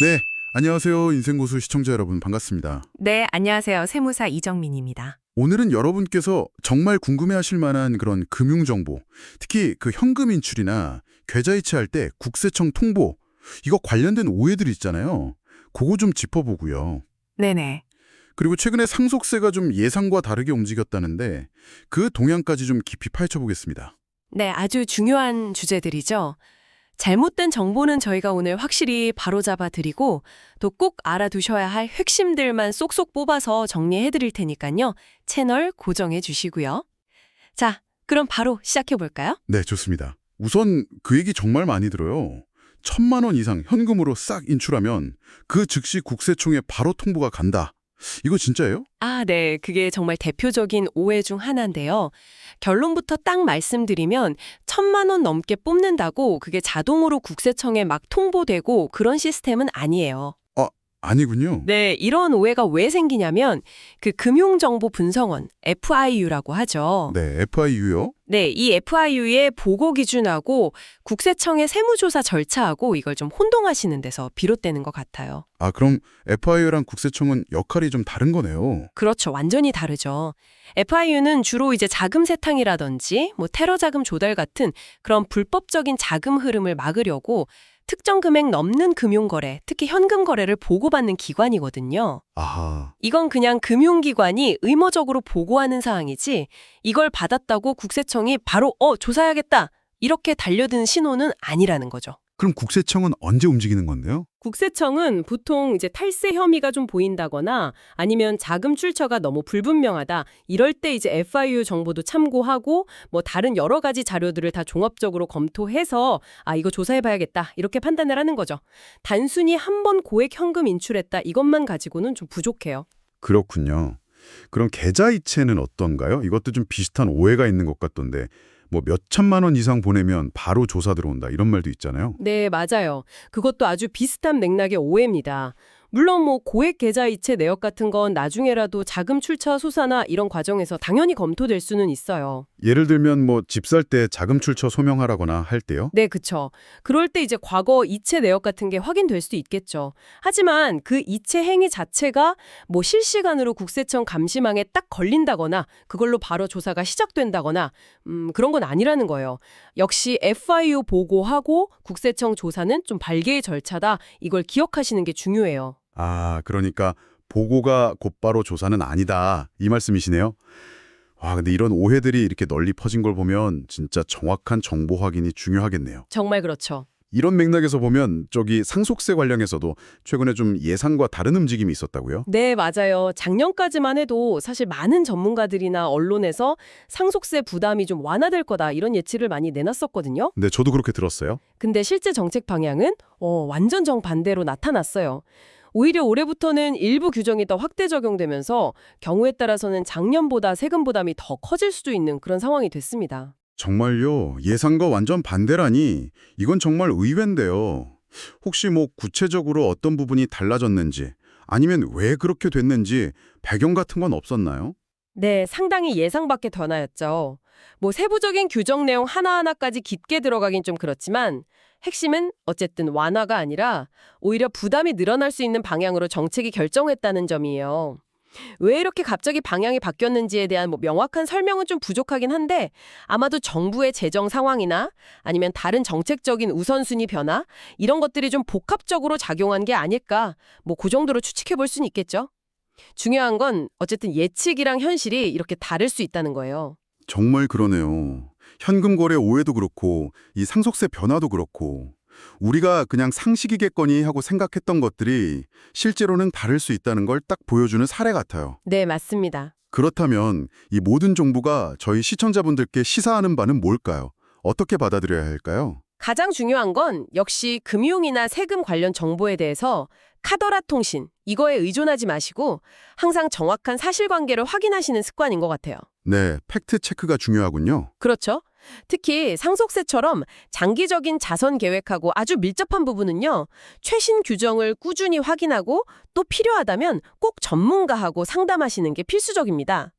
네, 안녕하세요. 인생고수 시청자 여러분 반갑습니다. 네, 안녕하세요. 세무사 이정민입니다. 오늘은 여러분께서 정말 궁금해하실 만한 그런 금융정보, 특히 그 현금 인출이나 계좌이체할 때 국세청 통보, 이거 관련된 오해들 있잖아요. 그거 좀 짚어보고요. 네네. 그리고 최근에 상속세가 좀 예상과 다르게 움직였다는데 그 동향까지 좀 깊이 파헤쳐보겠습니다. 네, 아주 중요한 주제들이죠. 잘못된 정보는 저희가 오늘 확실히 바로잡아 드리고 또 꼭 알아두셔야 할 핵심들만 쏙쏙 뽑아서 정리해 드릴 테니까요. 채널 고정해 주시고요. 자, 그럼 바로 시작해 볼까요? 네, 좋습니다. 우선 그 얘기 정말 많이 들어요. 1,000만 원 이상 현금으로 싹 인출하면 그 즉시 국세청에 바로 통보가 간다. 이거 진짜예요? 아, 네. 그게 정말 대표적인 오해 중 하나인데요. 결론부터 딱 말씀드리면 1,000만 원 넘게 뽑는다고 그게 자동으로 국세청에 막 통보되고 그런 시스템은 아니에요. 아니군요. 네, 이런 오해가 왜 생기냐면 그 금융정보분석원, FIU라고 하죠. 네, FIU요? 네, 이 FIU의 보고 기준하고 국세청의 세무조사 절차하고 이걸 좀 혼동하시는 데서 비롯되는 것 같아요. 그럼 FIU랑 국세청은 역할이 좀 다른 거네요. 그렇죠. 완전히 다르죠. FIU는 주로 이제 자금 세탁이라든지 뭐 테러 자금 조달 같은 그런 불법적인 자금 흐름을 막으려고 특정 금액 넘는 금융거래, 특히 현금 거래를 보고받는 기관이거든요. 아하, 이건 그냥 금융기관이 의무적으로 보고하는 사항이지 이걸 받았다고 국세청이 바로 조사해야겠다 이렇게 달려드는 신호는 아니라는 거죠. 그럼 국세청은 언제 움직이는 건데요? 국세청은 보통 이제 탈세 혐의가 좀 보인다거나 아니면 자금 출처가 너무 불분명하다 이럴 때 이제 FIU 정보도 참고하고 뭐 다른 여러 가지 자료들을 다 종합적으로 검토해서 이거 조사해봐야겠다 이렇게 판단을 하는 거죠. 단순히 한 번 고액 현금 인출했다 이것만 가지고는 좀 부족해요. 그렇군요. 그럼 계좌이체는 어떤가요? 이것도 좀 비슷한 오해가 있는 것 같던데 뭐 몇 천만 원 이상 보내면 바로 조사 들어온다 이런 말도 있잖아요. 네, 맞아요. 그것도 아주 비슷한 맥락의 오해입니다. 물론 뭐 고액 계좌이체 내역 같은 건 나중에라도 자금 출처 수사나 이런 과정에서 당연히 검토될 수는 있어요. 예를 들면 뭐 집 살 때 자금 출처 소명하라거나 할 때요? 네, 그쵸. 그럴 때 이제 과거 이체 내역 같은 게 확인될 수도 있겠죠. 하지만 그 이체 행위 자체가 뭐 실시간으로 국세청 감시망에 딱 걸린다거나 그걸로 바로 조사가 시작된다거나 그런 건 아니라는 거예요. 역시 FIU 보고하고 국세청 조사는 좀 발개의 절차다. 이걸 기억하시는 게 중요해요. 그러니까 보고가 곧바로 조사는 아니다 이 말씀이시네요. 근데 이런 오해들이 이렇게 널리 퍼진 걸 보면 진짜 정확한 정보 확인이 중요하겠네요. 정말 그렇죠. 이런 맥락에서 보면 저기 상속세 관련해서도 최근에 좀 예상과 다른 움직임이 있었다고요? 네, 맞아요. 작년까지만 해도 사실 많은 전문가들이나 언론에서 상속세 부담이 좀 완화될 거다 이런 예측을 많이 내놨었거든요. 네, 저도 그렇게 들었어요. 근데 실제 정책 방향은 완전 정반대로 나타났어요. 오히려 올해부터는 일부 규정이 더 확대 적용되면서 경우에 따라서는 작년보다 세금 부담이 더 커질 수도 있는 그런 상황이 됐습니다. 정말요? 예상과 완전 반대라니 이건 정말 의외인데요. 혹시 뭐 구체적으로 어떤 부분이 달라졌는지 아니면 왜 그렇게 됐는지 배경 같은 건 없었나요? 네, 상당히 예상 밖의 변화였죠. 뭐 세부적인 규정 내용 하나하나까지 깊게 들어가긴 좀 그렇지만 핵심은 어쨌든 완화가 아니라 오히려 부담이 늘어날 수 있는 방향으로 정책이 결정했다는 점이에요. 왜 이렇게 갑자기 방향이 바뀌었는지에 대한 뭐 명확한 설명은 좀 부족하긴 한데 아마도 정부의 재정 상황이나 아니면 다른 정책적인 우선순위 변화 이런 것들이 좀 복합적으로 작용한 게 아닐까 뭐 그 정도로 추측해 볼 수는 있겠죠. 중요한 건 어쨌든 예측이랑 현실이 이렇게 다를 수 있다는 거예요. 정말 그러네요. 현금 거래 오해도 그렇고 이 상속세 변화도 그렇고 우리가 그냥 상식이겠거니 하고 생각했던 것들이 실제로는 다를 수 있다는 걸 딱 보여주는 사례 같아요. 네, 맞습니다. 그렇다면 이 모든 정보가 저희 시청자분들께 시사하는 바는 뭘까요? 어떻게 받아들여야 할까요? 가장 중요한 건 역시 금융이나 세금 관련 정보에 대해서 카더라 통신, 이거에 의존하지 마시고 항상 정확한 사실관계를 확인하시는 습관인 것 같아요. 네, 팩트 체크가 중요하군요. 그렇죠. 특히 상속세처럼 장기적인 자선 계획하고 아주 밀접한 부분은요. 최신 규정을 꾸준히 확인하고 또 필요하다면 꼭 전문가하고 상담하시는 게 필수적입니다.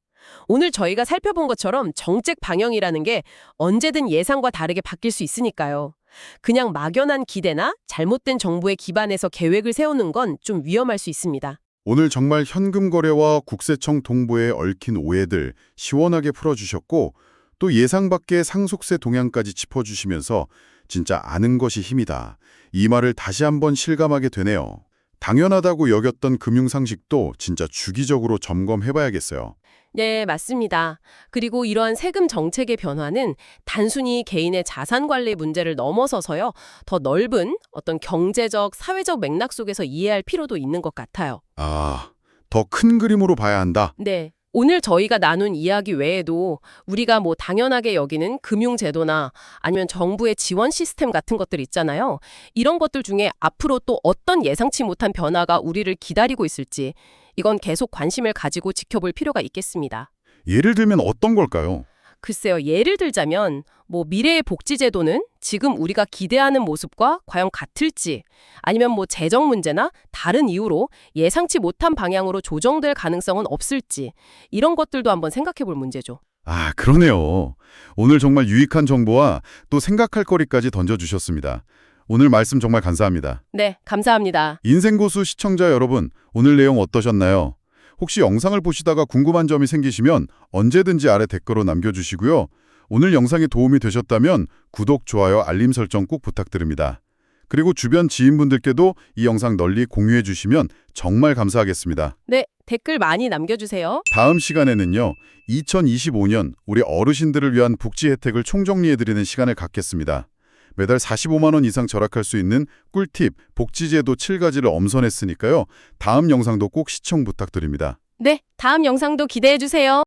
오늘 저희가 살펴본 것처럼 정책 방향이라는 게 언제든 예상과 다르게 바뀔 수 있으니까요. 그냥 막연한 기대나 잘못된 정보에 기반해서 계획을 세우는 건 좀 위험할 수 있습니다. 오늘 정말 현금 거래와 국세청 통보에 얽힌 오해들 시원하게 풀어주셨고 또 예상 밖의 상속세 동향까지 짚어주시면서 진짜 아는 것이 힘이다. 이 말을 다시 한번 실감하게 되네요. 당연하다고 여겼던 금융상식도 진짜 주기적으로 점검해봐야겠어요. 네, 맞습니다. 그리고 이러한 세금 정책의 변화는 단순히 개인의 자산 관리 문제를 넘어서서요, 더 넓은 어떤 경제적, 사회적 맥락 속에서 이해할 필요도 있는 것 같아요. 아, 더 큰 그림으로 봐야 한다. 네. 오늘 저희가 나눈 이야기 외에도 우리가 뭐 당연하게 여기는 금융제도나 아니면 정부의 지원 시스템 같은 것들 있잖아요. 이런 것들 중에 앞으로 또 어떤 예상치 못한 변화가 우리를 기다리고 있을지 이건 계속 관심을 가지고 지켜볼 필요가 있겠습니다. 예를 들면 어떤 걸까요? 글쎄요, 예를 들자면 뭐 미래의 복지제도는 지금 우리가 기대하는 모습과 과연 같을지 아니면 뭐 재정 문제나 다른 이유로 예상치 못한 방향으로 조정될 가능성은 없을지 이런 것들도 한번 생각해 볼 문제죠. 아, 그러네요. 오늘 정말 유익한 정보와 또 생각할 거리까지 던져주셨습니다. 오늘 말씀 정말 감사합니다. 네, 감사합니다. 인생고수 시청자 여러분, 오늘 내용 어떠셨나요? 혹시 영상을 보시다가 궁금한 점이 생기시면 언제든지 아래 댓글로 남겨주시고요. 오늘 영상이 도움이 되셨다면 구독, 좋아요, 알림 설정 꼭 부탁드립니다. 그리고 주변 지인분들께도 이 영상 널리 공유해 주시면 정말 감사하겠습니다. 네, 댓글 많이 남겨주세요. 다음 시간에는요, 2025년 우리 어르신들을 위한 복지 혜택을 총정리해드리는 시간을 갖겠습니다. 매달 45만 원 이상 절약할 수 있는 꿀팁, 복지제도 7가지를 엄선했으니까요. 다음 영상도 꼭 시청 부탁드립니다. 네, 다음 영상도 기대해 주세요.